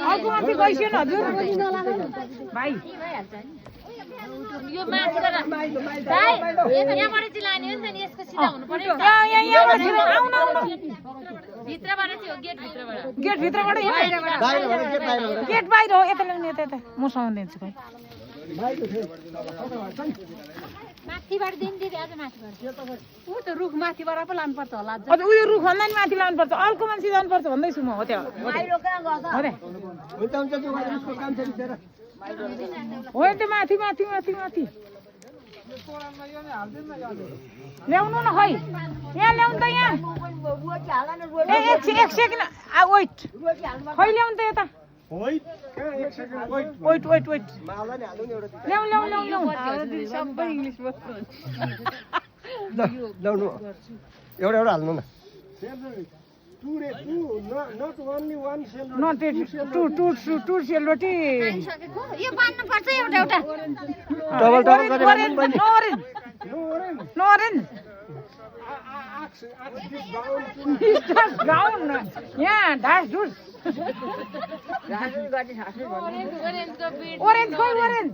अर्को माथि गइसक्यो न हजुर भाइ यो माथि गएर भाइ यहाँबाट चाहिँ लाने हो नि त नि यसको सिधा हुनु पर्यो यहाँबाट आउनु भित्रबाट चाहिँ हो गेट भित्रबाट गेट भित्रबाट गेट बाहिर हो यता ल्याउने यता म समाउँदैछु भाइ माथिबाट दिनु दिदी आज माथिबाट ऊ त रुख माथिबाट पो लानुपर्छ होला अझ उयो रुख भन्दा नि माथि लानुपर्छ अर्को मान्छे जानुपर्छ भन्दैछु म हो त्यो हो त्यो माथि माथि माथि माथि ल्याउनु न खै यहाँ ल्याउनु त यहाँ एक सेकेन्ड वेट खै ल्याउनु त यता वेट ल्याउ सबै इङ्ग्लिस ल्याउनु एउटा हाल्नु न नट टु सेलरोटी यो बान्नु पर्छ एउटा एउटा नरेन गाउन यहाँ ढास ढुस ओरेन्ज खोइ ओरेन्ज